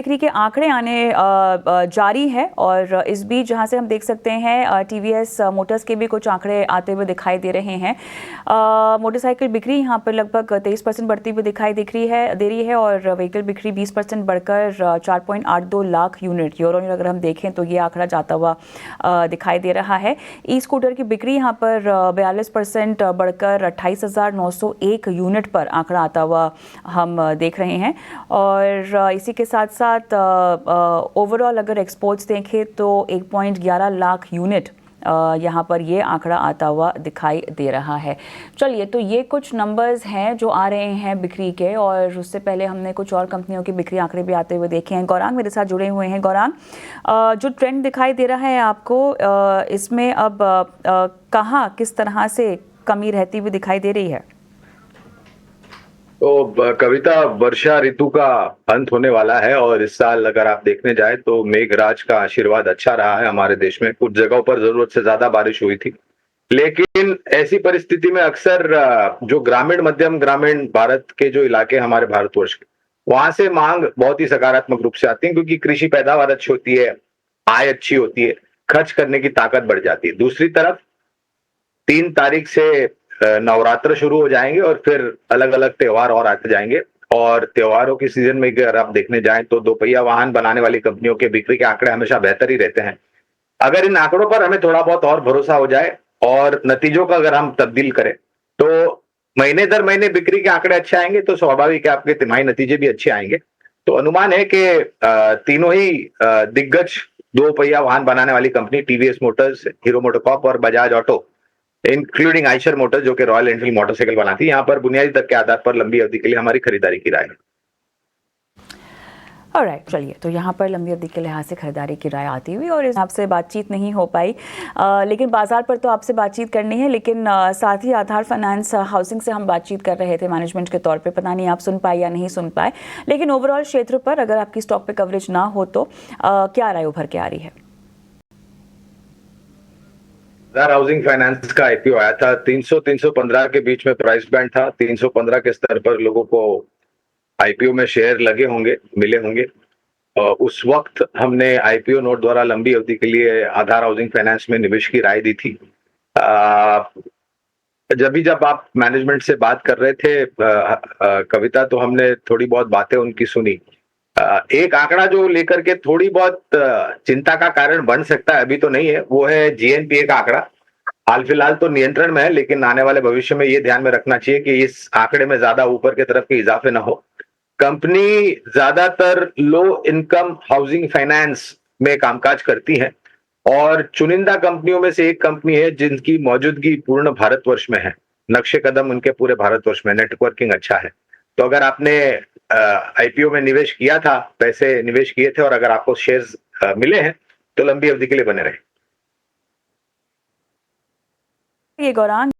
बिक्री के आंकड़े आने जारी है और इस बीच जहां से हम देख सकते हैं टीवीएस मोटर्स के भी कुछ आंकड़े आते हुए दिखाई दे रहे हैं। मोटरसाइकिल बिक्री यहां पर लगभग 23% बढ़ती हुई दिखाई दे रही है और व्हीकल बिक्री 20% बढ़कर 4.82 lakh unit year on year अगर हम देखें तो ये आंकड़ा जाता हुआ दिखाई दे रहा है। ई स्कूटर की बिक्री यहाँ पर 42% बढ़कर 28,901 यूनिट पर आंकड़ा आता हुआ हम देख रहे हैं और इसी के साथ साथ ओवरऑल अगर एक्सपोर्ट्स देखें तो 1.11 लाख यूनिट यहाँ पर ये आंकड़ा आता हुआ दिखाई दे रहा है। चलिए, तो ये कुछ नंबर्स हैं जो आ रहे हैं बिक्री के, और उससे पहले हमने कुछ और कंपनियों की बिक्री आंकड़े भी आते हुए देखे हैं। गौरांग मेरे साथ जुड़े हुए हैं। गौरांग, जो ट्रेंड दिखाई दे रहा है आपको, इसमें अब कहाँ किस तरह से कमी रहती हुई दिखाई दे रही है? तो कविता, वर्षा ऋतु का अंत होने वाला है और इस साल अगर आप देखने जाए तो मेघराज का आशीर्वाद अच्छा रहा है हमारे देश में। कुछ जगहों पर जरूरत से ज्यादा बारिश हुई थी, लेकिन ऐसी परिस्थिति में अक्सर जो ग्रामीण मध्यम ग्रामीण भारत के जो इलाके हमारे भारतवर्ष के, वहां से मांग बहुत ही सकारात्मक रूप से आती है, क्योंकि कृषि पैदावार अच्छी होती है, आय अच्छी होती है, खर्च करने की ताकत बढ़ जाती है। दूसरी तरफ 3 तारीख से नवरात्र शुरू हो जाएंगे और फिर अलग अलग त्योहार और आते जाएंगे। और त्योहारों की सीजन में अगर आप देखने जाएं तो दोपहिया वाहन बनाने वाली कंपनियों के बिक्री के आंकड़े हमेशा बेहतर ही रहते हैं। अगर इन आंकड़ों पर हमें थोड़ा बहुत और भरोसा हो जाए और नतीजों का अगर हम तब्दील करें तो महीने दर महीने बिक्री के आंकड़े अच्छे आएंगे, तो स्वाभाविक है आपके तिमाही नतीजे भी अच्छे आएंगे। तो अनुमान है कि तीनों ही दिग्गज दो पहिया वाहन बनाने वाली कंपनी टीवीएस मोटर्स, हीरो मोटोकॉर्प और Bajaj auto, including Eicher motors जो कि रॉयल एनफील्ड मोटरसाइकिल बनाती है, यहाँ पर बुनियादी तर्क के आधार पर लंबी अवधि के लिए हमारी खरीदारी की राय है। ऑलराइट, चलिए, तो यहाँ पर लंबी अवधि के लिहाज से खरीदारी की राय आती हुई और आपसे बातचीत नहीं हो पाई, लेकिन बाजार पर तो आपसे बातचीत करनी है। लेकिन साथ ही आधार फाइनेंस हाउसिंग से हम बातचीत कर रहे थे मैनेजमेंट के तौर पे, पता नहीं आप सुन पाए या नहीं सुन पाए, लेकिन ओवरऑल क्षेत्र पर अगर आपकी स्टॉक पे कवरेज ना हो तो क्या राय उभर के आ रही है? आधार हाउसिंग फाइनेंस का आईपीओ आया था, 300-315 के बीच में प्राइस बैंड था। 315 के स्तर पर लोगों को आईपीओ में शेयर लगे होंगे, मिले होंगे। उस वक्त हमने आईपीओ नोट द्वारा लंबी अवधि के लिए आधार हाउसिंग फाइनेंस में निवेश की राय दी थी। जब आप मैनेजमेंट से बात कर रहे थे कविता, तो हमने थोड़ी बहुत बातें उनकी सुनी। एक आंकड़ा जो लेकर के थोड़ी बहुत चिंता का कारण बन सकता है, अभी तो नहीं है, वो है जीएनपीए का आंकड़ा। हाल फिलहाल तो नियंत्रण में है, लेकिन आने वाले भविष्य में ये ध्यान में रखना चाहिए कि इस आंकड़े में ज्यादा ऊपर की तरफ के इजाफे ना हो। कंपनी ज्यादातर लो इनकम हाउसिंग फाइनेंस में कामकाज करती है और चुनिंदा कंपनियों में से एक कंपनी है जिनकी मौजूदगी पूर्ण भारतवर्ष में है। नक्शे कदम उनके पूरे भारतवर्ष में, नेटवर्किंग अच्छा है। तो अगर आपने आईपीओ में निवेश किया था, पैसे निवेश किए थे और अगर आपको शेयर्स मिले हैं, तो लंबी अवधि के लिए बने रहे। ये गौरांग